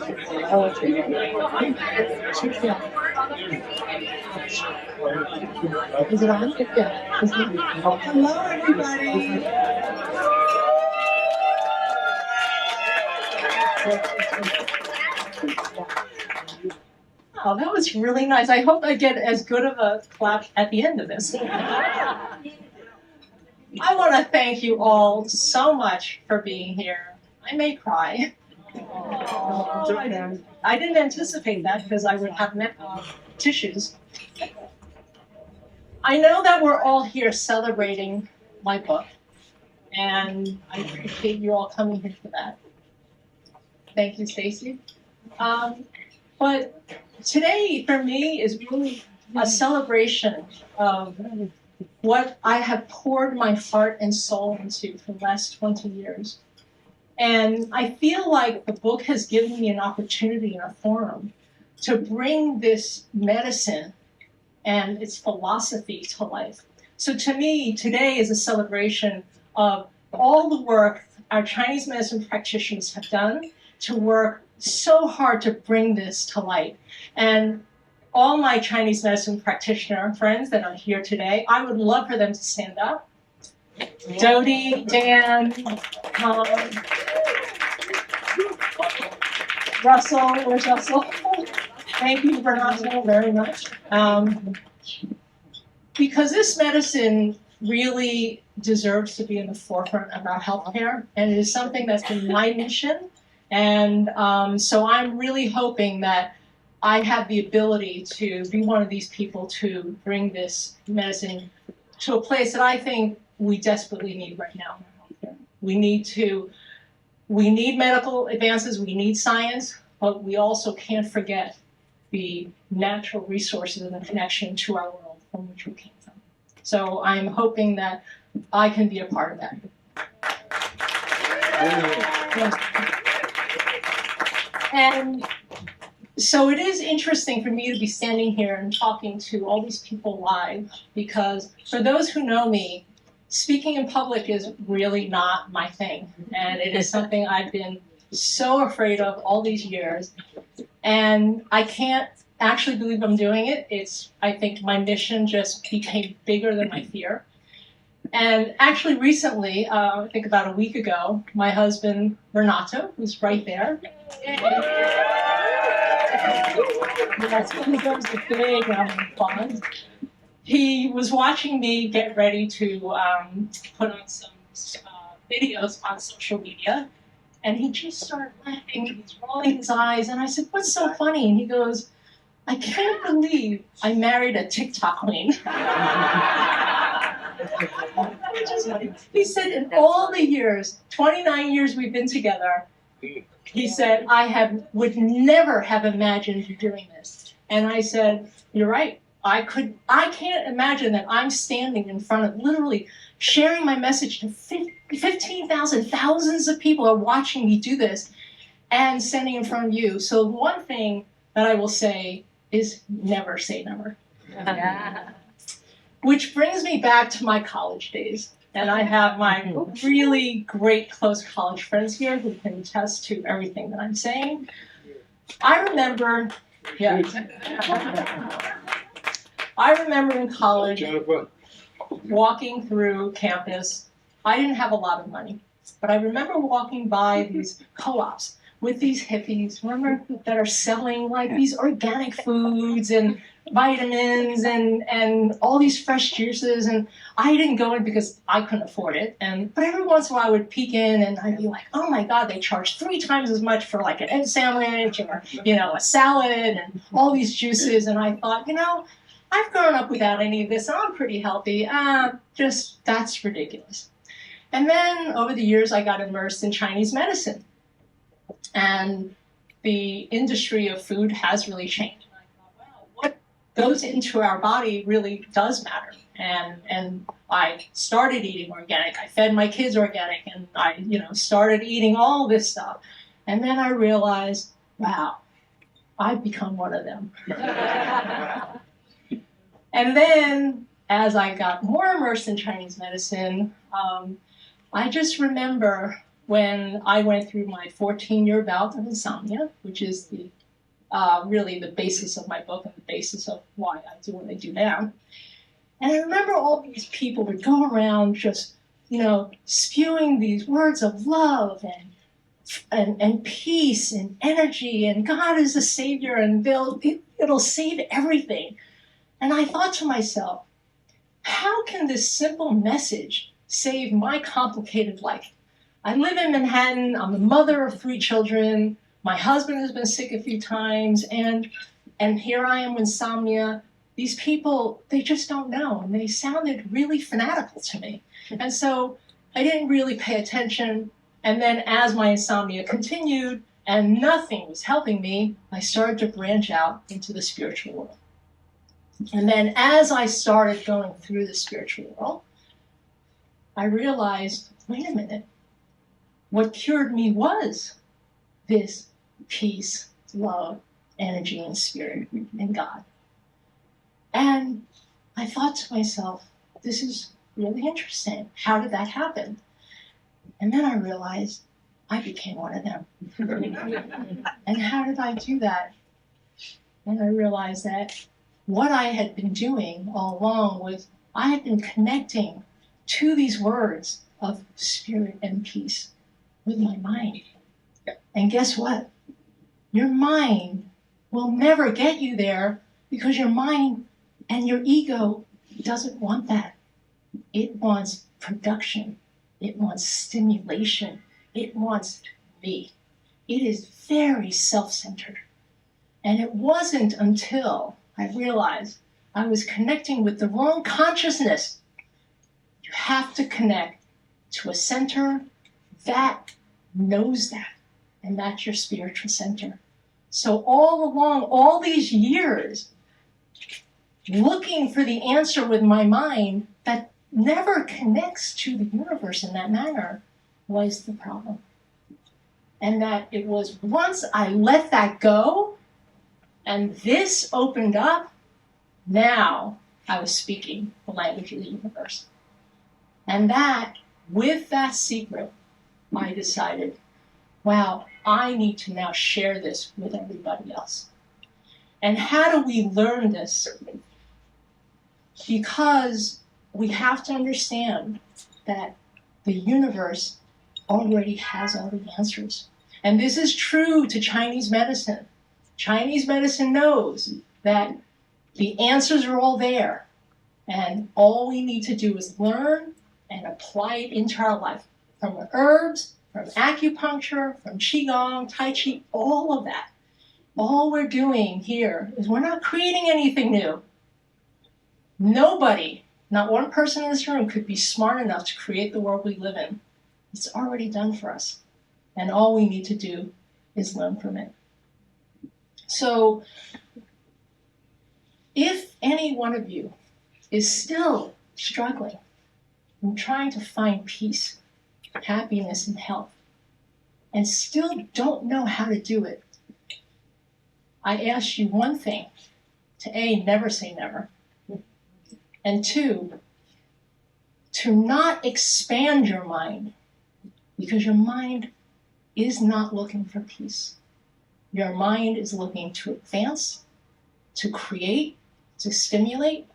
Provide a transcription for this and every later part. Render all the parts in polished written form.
Is it on? Yeah. Hello, everybody. Oh, that was really nice. I hope I get as good of a clap at the end of this. I want to thank you all so much for being here. I may cry. Oh, I didn't anticipate that because I would have tissues. I know that we're all here celebrating my book, and I appreciate you all coming here for that. Thank you, Stacy. But today, for me, is really a celebration of what I have poured my heart and soul into for the last 20 years. And I feel like the book has given me an opportunity and a forum to bring this medicine and its philosophy to life. So to me, today is a celebration of all the work our Chinese medicine practitioners have done to work so hard to bring this to light. And all my Chinese medicine practitioner friends that are here today, I would love for them to stand up. Dodie, Dan, Russell, where's Russell? Thank you, Bernardo, very much. Because this medicine really deserves to be in the forefront of our healthcare, and it is something that's been my mission. And so I'm really hoping that I have the ability to be one of these people to bring this medicine to a place that I think we desperately need right now in healthcare. We need medical advances, we need science, but we also can't forget the natural resources and the connection to our world from which we came from. So I'm hoping that I can be a part of that. And so it is interesting for me to be standing here and talking to all these people live, because for those who know me, speaking in public is really not my thing. And it is something I've been so afraid of all these years. And I can't actually believe I'm doing it. I think my mission just became bigger than my fear. And actually recently, I think about a week ago, my husband, Renato, who's right there. Yes, he goes the big bond. He was watching me get ready to put on some videos on social media, and he just started laughing. He's rolling his eyes, and I said, "What's so funny?" And he goes, "I can't believe I married a TikTok queen." He said, in all the years, 29 years we've been together, he said, would never have imagined you doing this. And I said, "You're right. I can't imagine that I'm standing in front of, literally sharing my message to 15,000, thousands of people are watching me do this and standing in front of you." So one thing that I will say is never say never. Yeah. Which brings me back to my college days. And I have my really great close college friends here who can attest to everything that I'm saying. I remember in college walking through campus. I didn't have a lot of money, but I remember walking by these co-ops with these hippies, remember, that are selling like these organic foods and vitamins and all these fresh juices, and I didn't go in because I couldn't afford it. But every once in a while I would peek in and I'd be like, "Oh my God, they charge 3 times as much for like an egg sandwich or a salad and all these juices." And I thought, I've grown up without any of this and I'm pretty healthy. That's ridiculous. And then over the years I got immersed in Chinese medicine, and the industry of food has really changed. What goes into our body really does matter. And I started eating organic. I fed my kids organic, and I, started eating all this stuff. And then I realized, wow, I've become one of them. And then as I got more immersed in Chinese medicine, I just remember when I went through my 14-year bout of insomnia, which is the really the basis of my book and the basis of why I do what I do now. And I remember all these people would go around just, spewing these words of love and peace and energy, and God is a savior, and it'll save everything. And I thought to myself, how can this simple message save my complicated life? I live in Manhattan, I'm the mother of 3 children, my husband has been sick a few times, and here I am with insomnia. These people, they just don't know, and they sounded really fanatical to me. And so I didn't really pay attention, and then as my insomnia continued and nothing was helping me, I started to branch out into the spiritual world. And then as I started going through the spiritual world, I realized, wait a minute, what cured me was this peace, love, energy, and spirit, and God. And I thought to myself, this is really interesting. How did that happen? And then I realized I became one of them. And how did I do that? And I realized that what I had been doing all along was I had been connecting to these words of spirit and peace with my mind. And guess what? Your mind will never get you there, because your mind and your ego doesn't want that. It wants production. It wants stimulation. It wants me. It is very self-centered. And it wasn't until I realized I was connecting with the wrong consciousness. You have to connect to a center that knows that, and that's your spiritual center. So all along, all these years, looking for the answer with my mind that never connects to the universe in that manner was the problem. And that it was once I let that go and this opened up, now I was speaking the language of the universe. And that, with that secret, I decided, wow, I need to now share this with everybody else. And how do we learn this? Because we have to understand that the universe already has all the answers. And this is true to Chinese medicine. Chinese medicine knows that the answers are all there. And all we need to do is learn and apply it into our life. From the herbs, from acupuncture, from Qigong, Tai Chi, all of that. All we're doing here is we're not creating anything new. Nobody, not one person in this room, could be smart enough to create the world we live in. It's already done for us. And all we need to do is learn from it. So, if any one of you is still struggling and trying to find peace, happiness, and health, and still don't know how to do it, I ask you one thing: to A, never say never, and 2, to not expand your mind, because your mind is not looking for peace. Your mind is looking to advance, to create, to stimulate.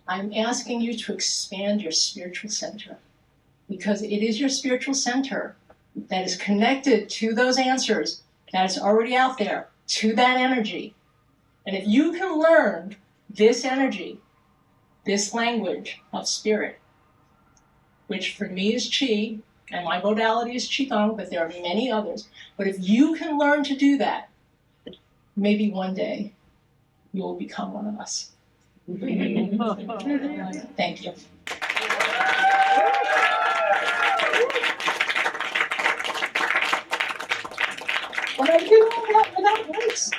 I'm asking you to expand your spiritual center, because it is your spiritual center that is connected to those answers that is already out there, to that energy. And if you can learn this energy, this language of spirit, which for me is Qi, and my modality is Qigong, but there are many others. But if you can learn to do that, maybe one day you will become one of us. Thank you. But I did all that without words.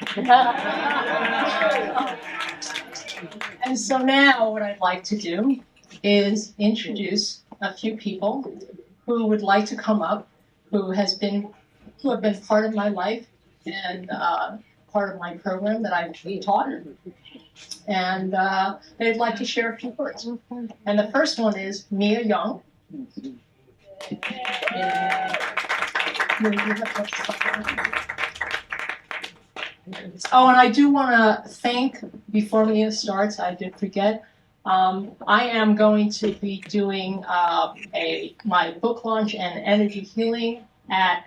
And so now what I'd like to do is introduce a few people who would like to come up, who have been part of my life and part of my program that I've taught. And they'd like to share a few words. And the first one is Mia Young. Oh, and I do want to thank, before Mia starts, I did forget, I am going to be doing my book launch and energy healing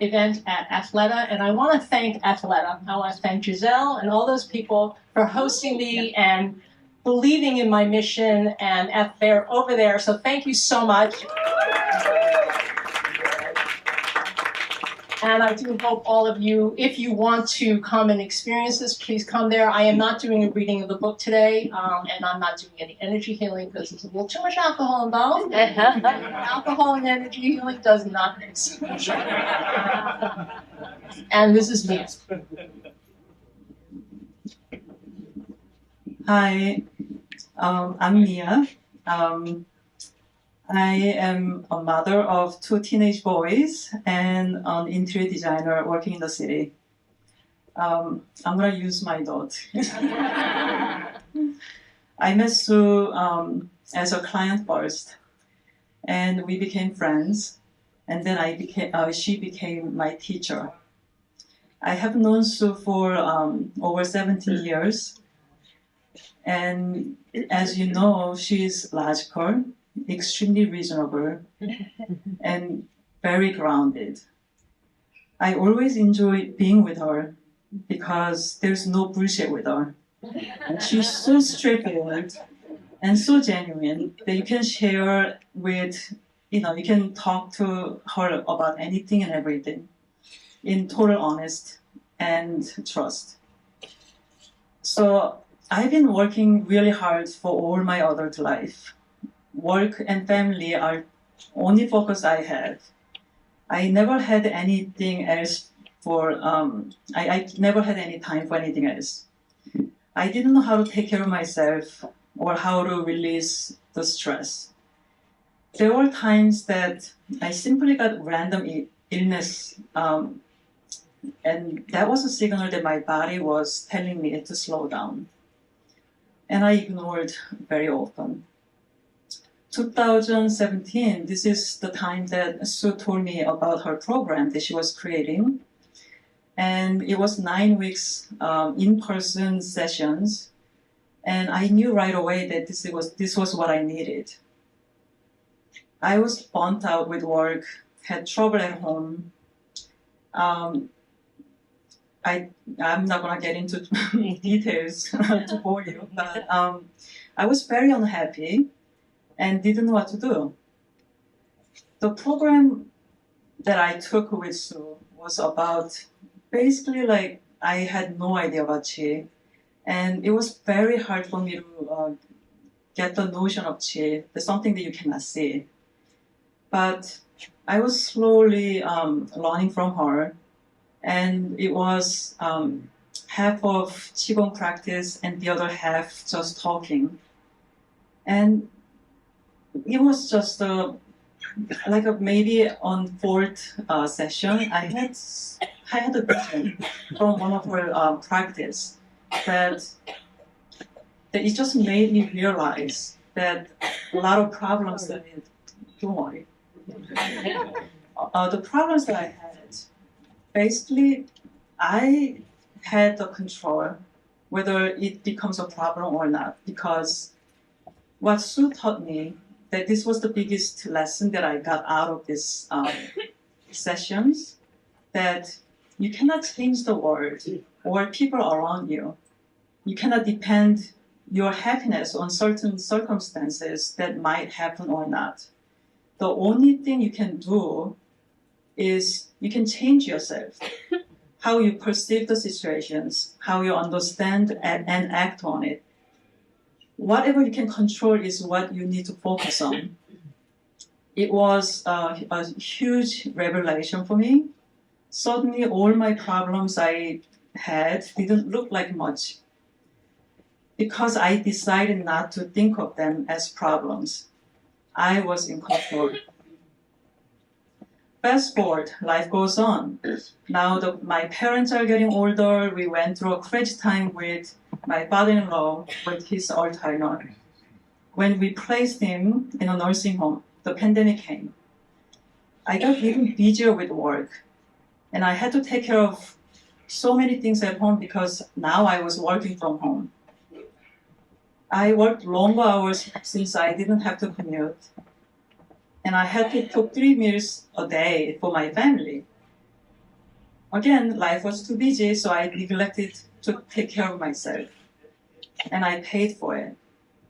event at Athleta, and I want to thank Athleta. I want to thank Giselle and all those people for hosting me and believing in my mission, and they're over there, so thank you so much. And I do hope all of you, if you want to come and experience this, please come there. I am not doing a reading of the book today, and I'm not doing any energy healing because there's a little too much alcohol involved. Alcohol and energy healing does not mix. And this is Mia. Hi, I'm Mia. I am a mother of 2 teenage boys and an interior designer working in the city. I'm going to use my note. I met Sue as a client first, and we became friends, and then she became my teacher. I have known Sue for over 17 years, and as you know, she's logical, extremely reasonable, and very grounded. I always enjoy being with her because there's no bullshit with her. She's so straightforward and so genuine that you can share with, you can talk to her about anything and everything in total honest and trust. So I've been working really hard for all my adult life. Work and family are only focus I have. I never had anything else I never had any time for anything else. I didn't know how to take care of myself or how to release the stress. There were times that I simply got random illness, and that was a signal that my body was telling me to slow down. And I ignored very often. 2017, this is the time that Sue told me about her program that she was creating. And it was 9 weeks in-person sessions. And I knew right away that this was what I needed. I was burnt out with work, had trouble at home. I'm not going to get into details to bore you, but I was very unhappy and didn't know what to do. The program that I took with Sue was about basically like I had no idea about Qi, and it was very hard for me to get the notion of Qi. There's something that you cannot see. But I was slowly learning from her, and it was half of Qigong practice and the other half just talking. And it was just maybe on 4th session, I had a vision from one of her practice that it just made me realize that a lot of problems that don't worry. The problems that I had, basically, I had the control whether it becomes a problem or not, because what Sue taught me, that this was the biggest lesson that I got out of these sessions, that you cannot change the world or people around you. You cannot depend your happiness on certain circumstances that might happen or not. The only thing you can do is you can change yourself, how you perceive the situations, how you understand and act on it. Whatever you can control is what you need to focus on. It was a huge revelation for me. Suddenly, all my problems I had didn't look like much because I decided not to think of them as problems. I was in control. Fast forward, life goes on. Now my parents are getting older. We went through a crazy time with my father-in-law with his Alzheimer's. When we placed him in a nursing home, the pandemic came. I got even busier with work. And I had to take care of so many things at home because now I was working from home. I worked longer hours since I didn't have to commute. And I had to cook 3 meals a day for my family. Again, life was too busy, so I neglected to take care of myself. And I paid for it.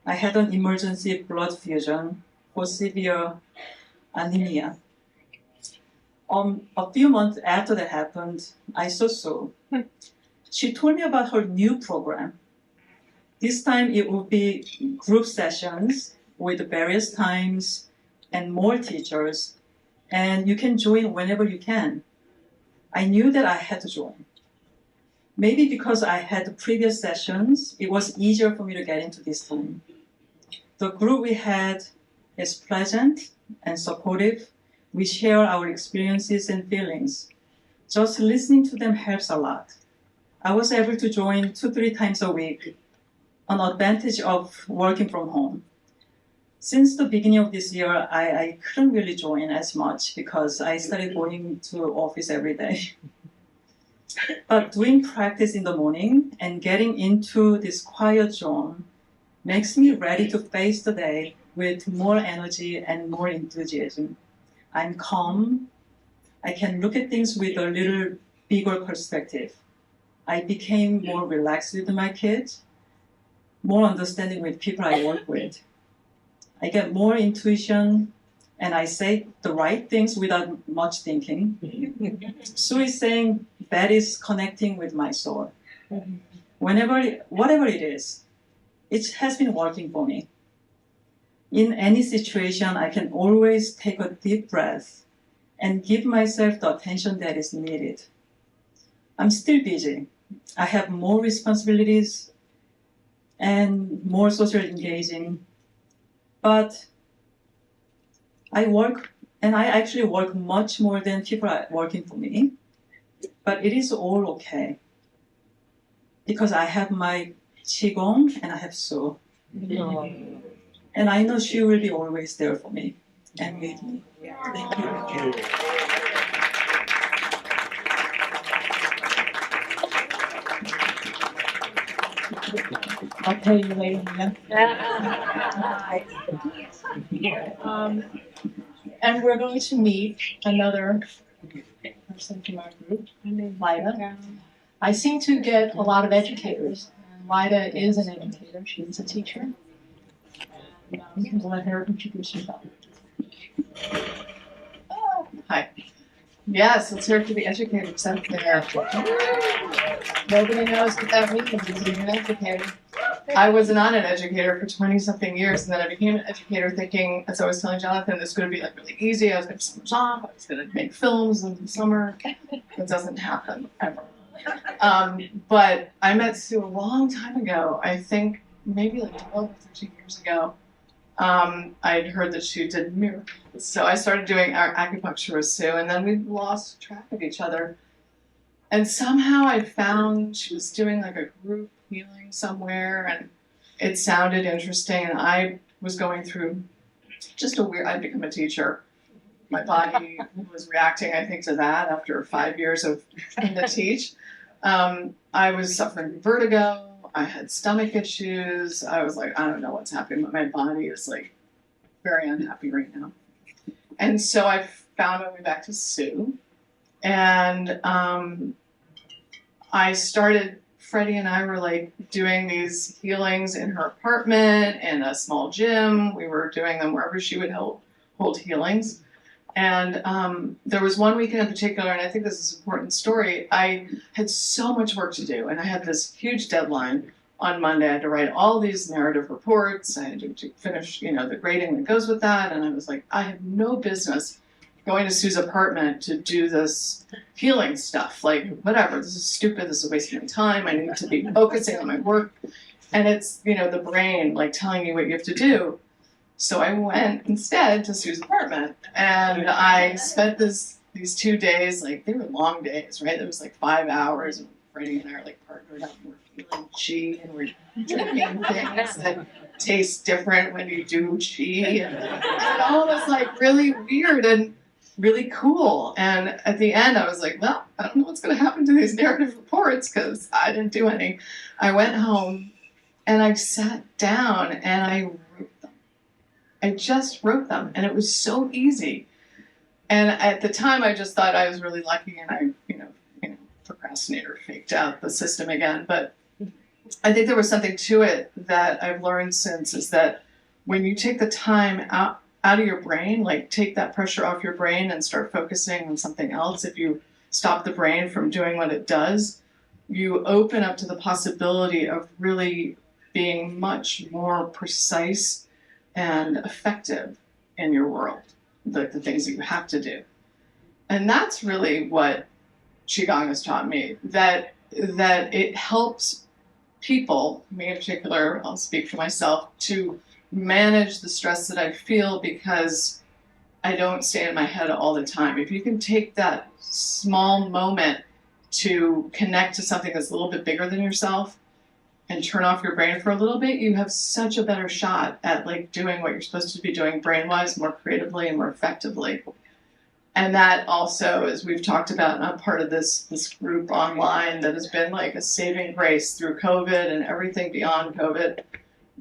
I had an emergency blood fusion for severe anemia. A few months after that happened, I saw Sue. She told me about her new program. This time it would be group sessions with various times and more teachers, and you can join whenever you can. I knew that I had to join. Maybe because I had previous sessions, it was easier for me to get into this time. The group we had is pleasant and supportive. We share our experiences and feelings. Just listening to them helps a lot. I was able to join 2-3 times a week, an advantage of working from home. Since the beginning of this year, I couldn't really join as much because I started going to office every day. But doing practice in the morning and getting into this quiet zone makes me ready to face the day with more energy and more enthusiasm. I'm calm. I can look at things with a little bigger perspective. I became more relaxed with my kids, more understanding with people I work with. I get more intuition, and I say the right things without much thinking. Sue is saying that is connecting with my soul. Whatever it is, it has been working for me. In any situation, I can always take a deep breath and give myself the attention that is needed. I'm still busy. I have more responsibilities and more social engaging, but I work, and I actually work much more than people are working for me, but it is all okay because I have my Qigong and I have Sue. And I know she will be always there for me and with me. Thank you. I'll tell you later, man. And we're going to meet another person from our group, Lida. I seem to get a lot of educators. Lida is an educator. She's a teacher. We'll let her introduce herself. Hi. Yes, let's hear it for the educators out there. Nobody knows what that means, being an educator. I was not an educator for 20-something years, and then I became an educator thinking, as I was telling Jonathan, this is going to be like really easy. I was going to summers off. I was going to make films in the summer. That doesn't happen ever. But I met Sue a long time ago. I think maybe like 12 or 13 years ago. I'd heard that she did miracles. So I started doing our acupuncture with Sue, and then we lost track of each other. And somehow I found she was doing like a group healing somewhere, and it sounded interesting. And I was going through just I'd become a teacher. My body was reacting, I think, to that after 5 years of trying to teach. I was suffering from vertigo. I had stomach issues. I was like, I don't know what's happening, but my body is like very unhappy right now. And so I found my way back to Sue. And I started, Freddie and I were like doing these healings in her apartment, in a small gym. We were doing them wherever she would hold healings. And there was one weekend in particular, and I think this is an important story. I had so much work to do, and I had this huge deadline on Monday. I had to write all these narrative reports. I had to finish, the grading that goes with that. And I was like, I have no business going to Sue's apartment to do this healing stuff. Like, whatever, this is stupid. This is a waste of my time. I need to be focusing on my work. And it's, the brain, like, telling you what you have to do. So I went instead to Sue's apartment, and I spent these 2 days, like, they were long days, right? There was like 5 hours, and Freddie and I are like partnered up, and we're feeling chi, and we're drinking things that taste different when you do chi, and it all was like really weird. And really cool. And at the end, I was like, well, I don't know what's going to happen to these narrative reports because I didn't do any. I went home and I sat down and I wrote them. I just wrote them, and it was so easy. And at the time, I just thought I was really lucky, and I, procrastinator, faked out the system again. But I think there was something to it that I've learned since, is that when you take the time out of your brain, like take that pressure off your brain and start focusing on something else, if you stop the brain from doing what it does, you open up to the possibility of really being much more precise and effective in your world, like the things that you have to do. And that's really what Qigong has taught me, that it helps people, me in particular, I'll speak for myself, to manage the stress that I feel because I don't stay in my head all the time. If you can take that small moment to connect to something that's a little bit bigger than yourself and turn off your brain for a little bit, you have such a better shot at like doing what you're supposed to be doing brain-wise more creatively and more effectively. And that also, as we've talked about, and I'm part of this group online that has been like a saving grace through COVID and everything beyond COVID.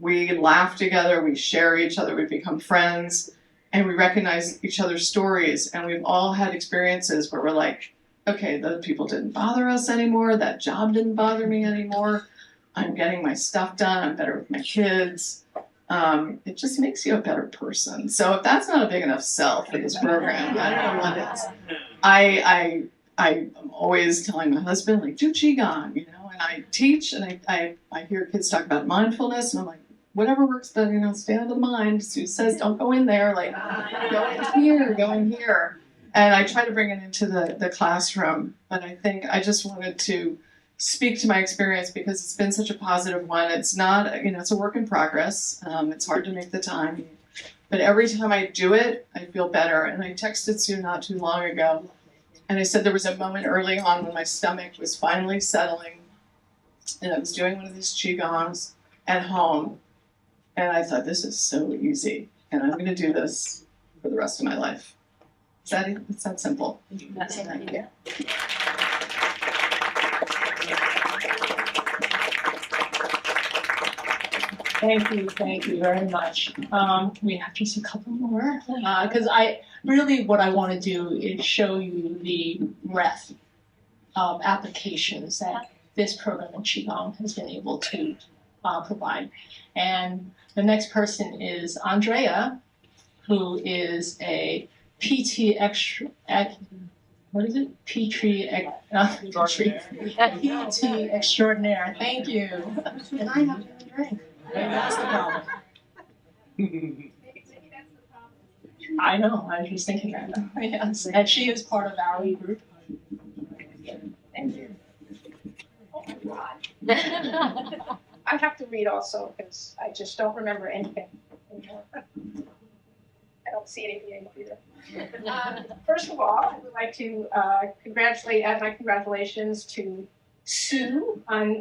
We laugh together, we share each other, we become friends, and we recognize each other's stories. And we've all had experiences where we're like, okay, those people didn't bother us anymore, that job didn't bother me anymore, I'm getting my stuff done, I'm better with my kids. It just makes you a better person. So if that's not a big enough sell for this program, I don't know what is. I'm always telling my husband, like, do Qigong, and I teach, and I hear kids talk about mindfulness, and I'm like, whatever works, but, stay out of the mind. Sue says, don't go in there, like, go in here. And I try to bring it into the classroom, but I think I just wanted to speak to my experience because it's been such a positive one. It's not, it's a work in progress. It's hard to make the time, but every time I do it, I feel better. And I texted Sue not too long ago, and I said there was a moment early on when my stomach was finally settling, and I was doing one of these Qigongs at home, and I thought, this is so easy, and I'm going to do this for the rest of my life. It's that simple. That's an idea. Thank you very much. We have just a couple more, because what I want to do is show you the breadth of applications that this program in Qigong has been able to provide. And the next person is Andrea, who is a PT extraordinaire. Thank you. And I have to drink. Maybe that's the problem. I know, I was just thinking that. Yes. And she is part of our group. Thank you. Oh my God. I have to read also because I just don't remember anything anymore. I don't see anything either. First of all, I would like to add my congratulations to Sue on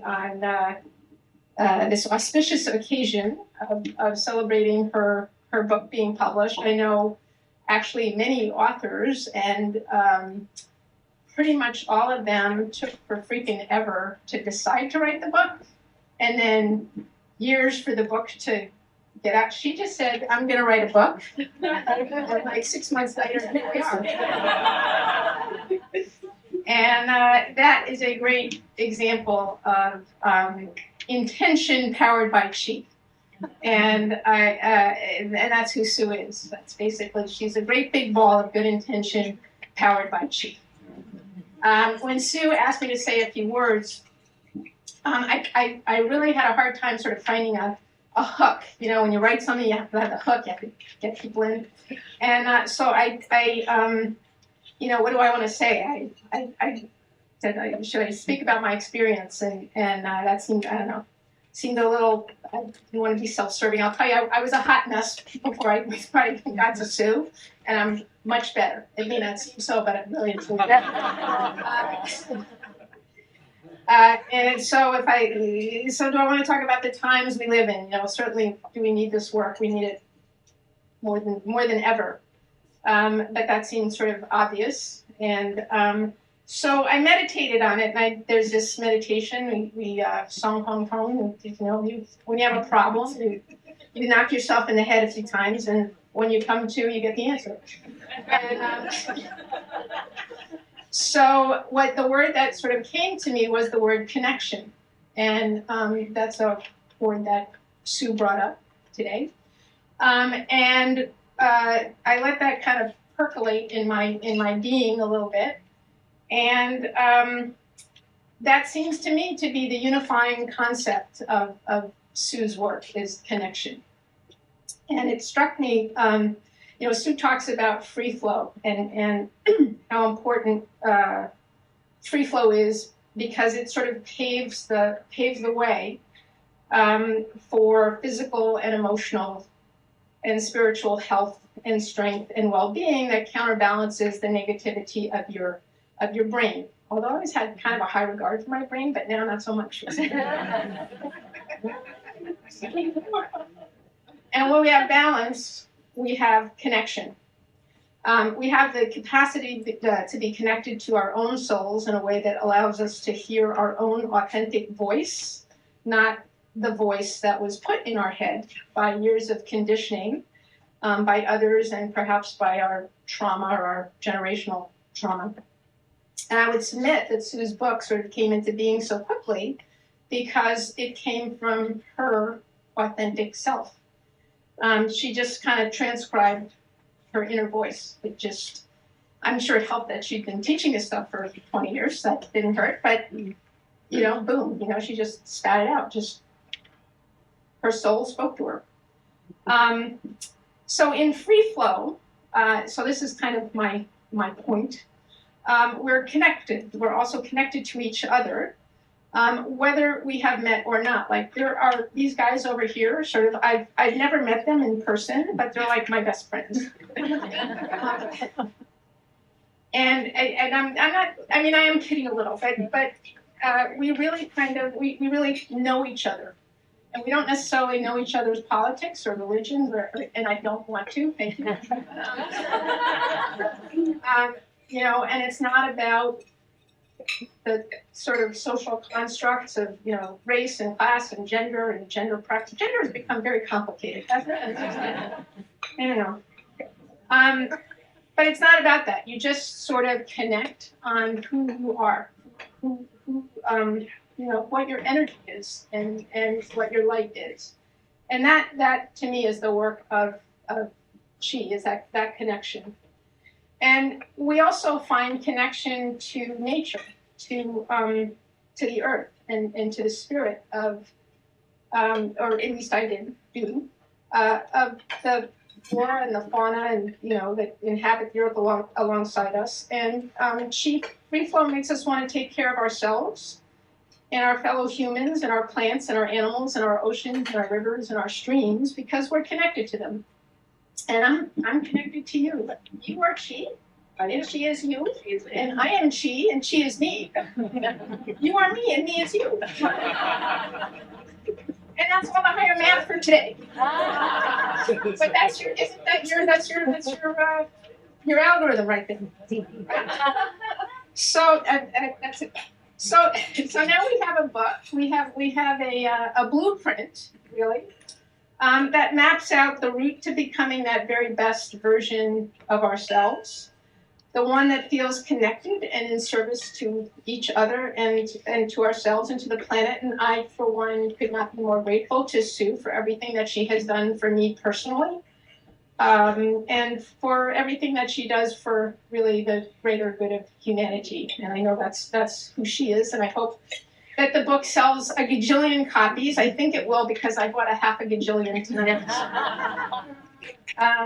this auspicious occasion of celebrating her book being published. I know actually many authors, and pretty much all of them took for freaking ever to decide to write the book, and then years for the book to get out. She just said, I'm going to write a book. And like 6 months later, here we are. And that is a great example of intention powered by Qi. And that's who Sue is. That's basically, she's a great big ball of good intention powered by Qi. When Sue asked me to say a few words, I really had a hard time sort of finding a hook. When you write something, you have to have a hook. You have to get people in. And so what do I want to say? I said, should I speak about my experience? And that seemed, I don't know, seemed a little, I didn't want to be self-serving. I'll tell you, I was a hot mess before I got to Sue, and I'm much better. It may not seem so, but I really enjoyed that. And so do I want to talk about the times we live in? Certainly, do we need this work? We need it more than ever. but that seemed sort of obvious. And so I meditated on it, and there's this meditation, we Song Hong Tong, when you have a problem, you knock yourself in the head a few times, and when you come to, you get the answer. And, so what the word that sort of came to me was the word connection. And that's a word that Sue brought up today. And I let that kind of percolate in my being a little bit. And that seems to me to be the unifying concept of Sue's work, is connection. And it struck me, Sue talks about free flow and how important free flow is, because it sort of paves the way for physical and emotional and spiritual health and strength and well-being that counterbalances the negativity of your brain. Although I always had kind of a high regard for my brain, but now not so much. And when we have balance, we have connection. We have the capacity to be connected to our own souls in a way that allows us to hear our own authentic voice, not the voice that was put in our head by years of conditioning, by others, and perhaps by our trauma or our generational trauma. And I would submit that Sue's book sort of came into being so quickly because it came from her authentic self. She just kind of transcribed her inner voice. I'm sure it helped that she'd been teaching this stuff for 20 years. That didn't hurt, but, boom, she just spat it out. Just her soul spoke to her. So in free flow, so this is kind of my point. We're connected. We're also connected to each other, whether we have met or not. Like, there are these guys over here, sort of, I've never met them in person, but they're like my best friends. And I'm not, I am kidding a little, but we really we really know each other. And we don't necessarily know each other's politics or religions, and I don't want to, thank you. And it's not about the sort of social constructs of, race and class and gender practice. Gender has become very complicated, hasn't it? I don't know. But it's not about that. You just sort of connect on who you are, what your energy is and what your light is. And that to me is the work of Qi, is that connection. And we also find connection to nature, to the earth and to the spirit of, or at least I do, of the flora and the fauna and, that inhabit the earth alongside us. And Qi free flow makes us want to take care of ourselves and our fellow humans and our plants and our animals and our oceans and our rivers and our streams, because we're connected to them. And I'm connected to you. You are Qi, and Qi is you, and I am Qi, and Qi is me. You are me, and me is you. And that's all the higher math for today. But that's your algorithm right there. So that's it. So now we have a book. We have a blueprint, really, that maps out the route to becoming that very best version of ourselves, the one that feels connected and in service to each other and to ourselves and to the planet. And I, for one, could not be more grateful to Sue for everything that she has done for me personally, and for everything that she does for really the greater good of humanity. And I know that's who she is, and I hope that the book sells a gajillion copies. I think it will, because I bought a half a gajillion tonight.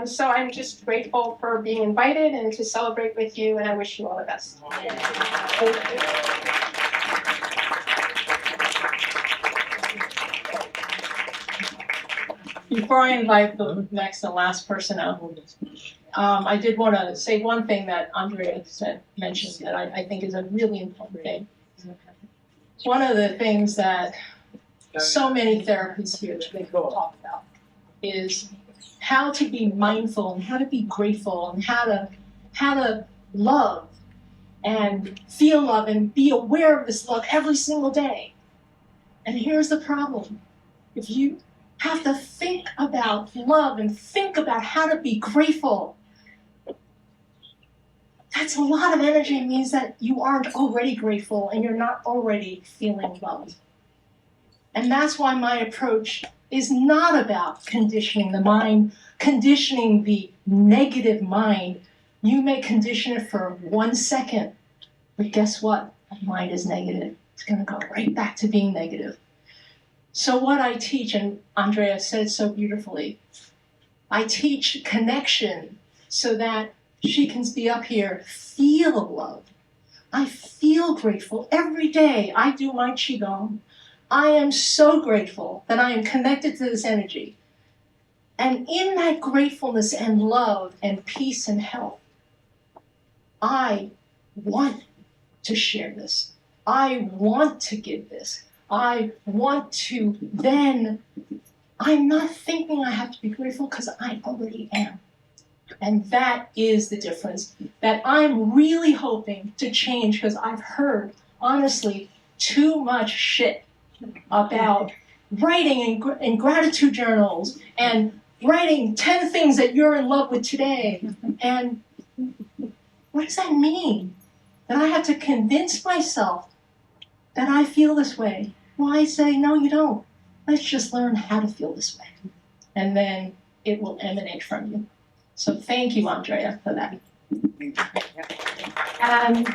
So I'm just grateful for being invited and to celebrate with you, and I wish you all the best. Before I invite the next and last person out, I did want to say one thing that Andrea mentioned that I think is a really important thing. One of the things that so many therapists here today talk about is how to be mindful and how to be grateful and how to love and feel love and be aware of this love every single day. And here's the problem. If you have to think about love and think about how to be grateful, that's a lot of energy. It means that you aren't already grateful and you're not already feeling loved. And that's why my approach is not about conditioning the mind, conditioning the negative mind. You may condition it for 1 second, but guess what? The mind is negative. It's going to go right back to being negative. So what I teach, and Andrea said it so beautifully, I teach connection so that she can be up here, feel love. I feel grateful every day. I do my Qigong. I am so grateful that I am connected to this energy. And in that gratefulness and love and peace and health, I want to share this. I want to give this. I want to then, I'm not thinking I have to be grateful because I already am. And that is the difference that I'm really hoping to change, because I've heard, honestly, too much shit about writing in gratitude journals and writing 10 things that you're in love with today. And what does that mean? That I have to convince myself that I feel this way. Well, I say, no, you don't. Let's just learn how to feel this way. And then it will emanate from you. So thank you, Andrea, for that. And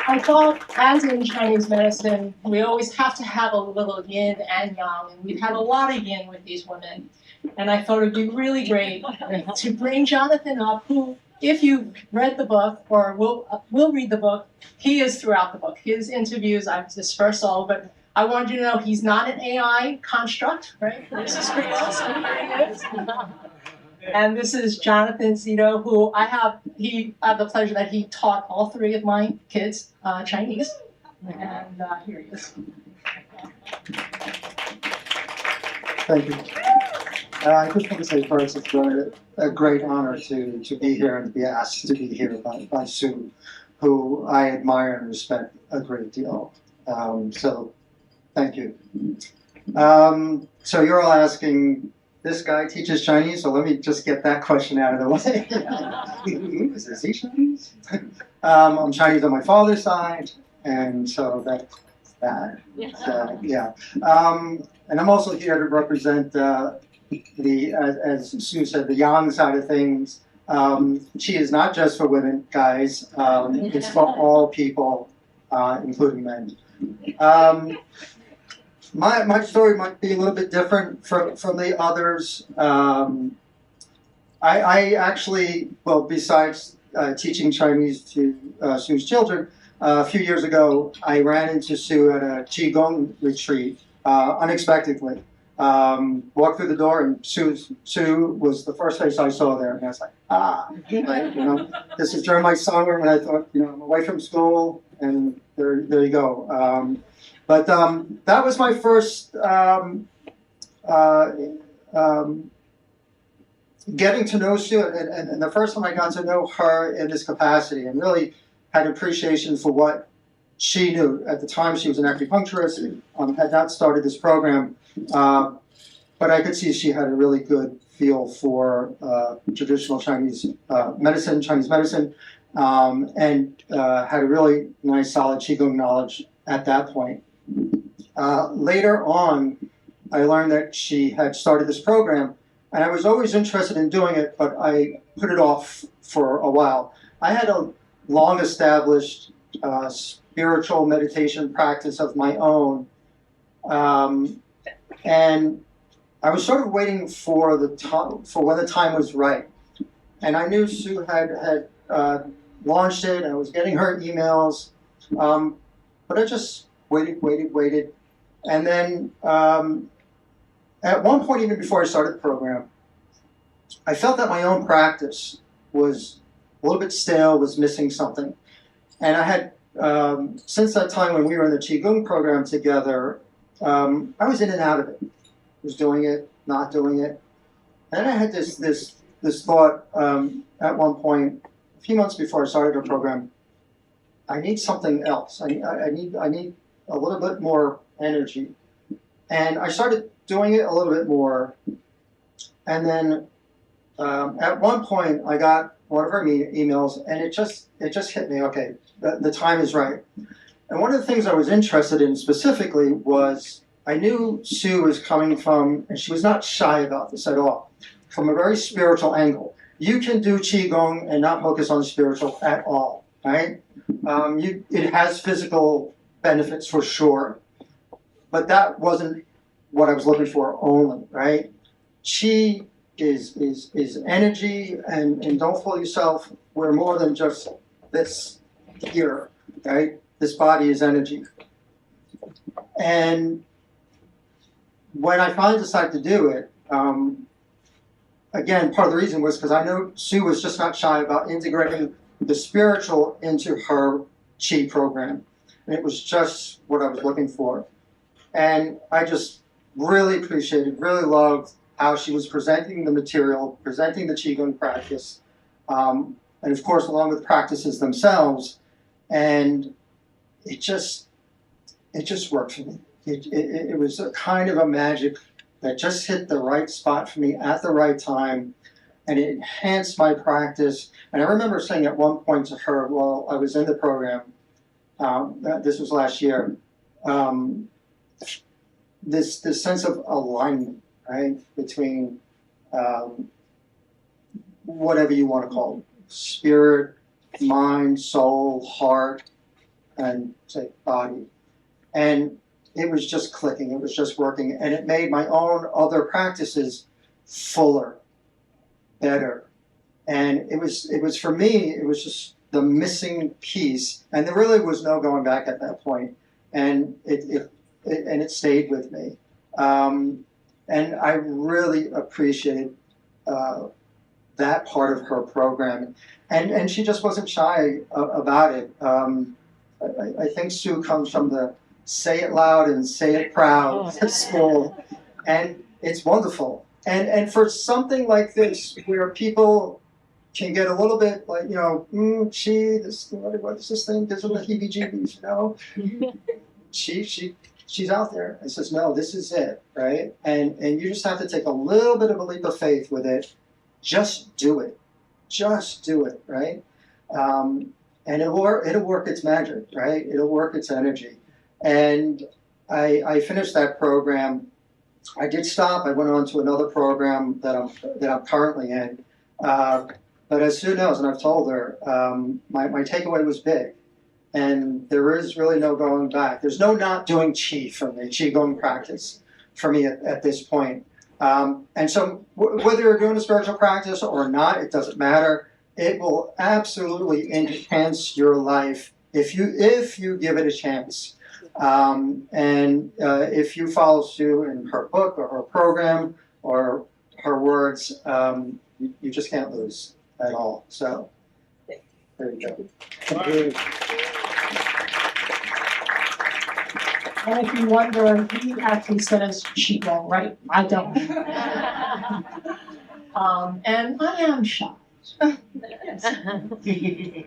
I thought, as in Chinese medicine, we always have to have a little yin and yang, and we've had a lot of yin with these women. And I thought it would be really great to bring Jonathan up, who, if you've read the book, or will read the book, he is throughout the book. His interviews, I've dispersed all, but I wanted you to know he's not an AI construct, right? This is pretty awesome. And this is Jonathan Zito, who I have the pleasure that he taught all 3 of my kids Chinese. And here he is. Thank you. I just want to say first, it's a great honor to be here and be asked to be here by Sue, who I admire and respect a great deal. So thank you. So you're all asking, this guy teaches Chinese, so let me just get that question out of the way. Is he Chinese? I'm Chinese on my father's side, and so that's that. Yeah. And I'm also here to represent as Sue said, the yang side of things. Qi is not just for women, guys. It's for all people, including men. My story might be a little bit different from the others. I actually, well, besides teaching Chinese to Sue's children, a few years ago, I ran into Sue at a Qigong retreat unexpectedly. Walked through the door, and Sue was the first face I saw there, and I was like, this is during my summer, and I thought, I'm away from school, and there you go. But that was my first getting to know Sue, and the first time I got to know her in this capacity, and really had appreciation for what she knew. At the time, she was an acupuncturist, had not started this program, but I could see she had a really good feel for traditional Chinese medicine, and had a really nice, solid Qigong knowledge at that point. Later on, I learned that she had started this program, and I was always interested in doing it, but I put it off for a while. I had a long-established spiritual meditation practice of my own, and I was sort of waiting for when the time was right. And I knew Sue had launched it, and I was getting her emails, but I just waited. And then at one point, even before I started the program, I felt that my own practice was a little bit stale, was missing something. And I had, since that time when we were in the Qigong program together, I was in and out of it. Was doing it, not doing it. And I had this thought at one point, a few months before I started the program. I need something else. I need a little bit more energy, and I started doing it a little bit more. And then at one point, I got one of her emails, and it just hit me. Okay, the time is right. And one of the things I was interested in specifically was I knew Sue was coming from, and she was not shy about this at all, from a very spiritual angle. You can do Qigong and not focus on spiritual at all, right? It has physical benefits for sure, but that wasn't what I was looking for only, right? Qi is energy, and don't fool yourself, we're more than just this here, right? This body is energy. And when I finally decided to do it, again, part of the reason was because I know Sue was just not shy about integrating the spiritual into her Qi program. And it was just what I was looking for. And I just really appreciated, really loved how she was presenting the material, presenting the Qigong practice, and of course, along with the practices themselves. And it just worked for me. It was a kind of a magic that just hit the right spot for me at the right time, and it enhanced my practice. And I remember saying at one point to her while I was in the program, this was last year, this sense of alignment, right, between whatever you want to call it, spirit, mind, soul, heart, and say body. And it was just clicking, it was just working, and it made my own other practices fuller, better. And it was for me, it was just the missing piece, and there really was no going back at that point. And it stayed with me. And I really appreciated that part of her program. And she just wasn't shy about it. I think Sue comes from the say it loud and say it proud school, and it's wonderful. And for something like this, where people can get a little bit like, what is this thing? Gives them the heebie-jeebies, She's out there and says, no, this is it, right? And you just have to take a little bit of a leap of faith with it. Just do it. Just do it, right? And it'll work its magic, right? It'll work its energy. And I finished that program. I did stop. I went on to another program that I'm currently in. But as Sue knows, and I've told her, my takeaway was big. And there is really no going back. There's no not doing Qi for me, Qigong practice for me at this point. And so whether you're doing a spiritual practice or not, it doesn't matter. It will absolutely enhance your life if you give it a chance. And if you follow Sue in her book or her program or her words, you just can't lose at all. So there you go. And if you wonder, he actually says Qigong, right? I don't. And I am shy.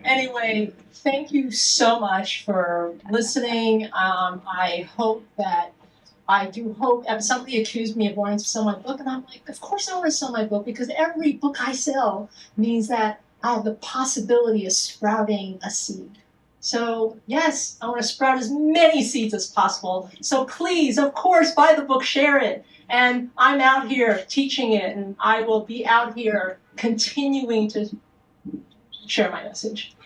Anyway, thank you so much for listening. I hope somebody accused me of wanting to sell my book, and I'm like, of course I want to sell my book, because every book I sell means that I have the possibility of sprouting a seed. So yes, I want to sprout as many seeds as possible. So please, of course, buy the book, share it. And I'm out here teaching it, and I will be out here continuing to share my message.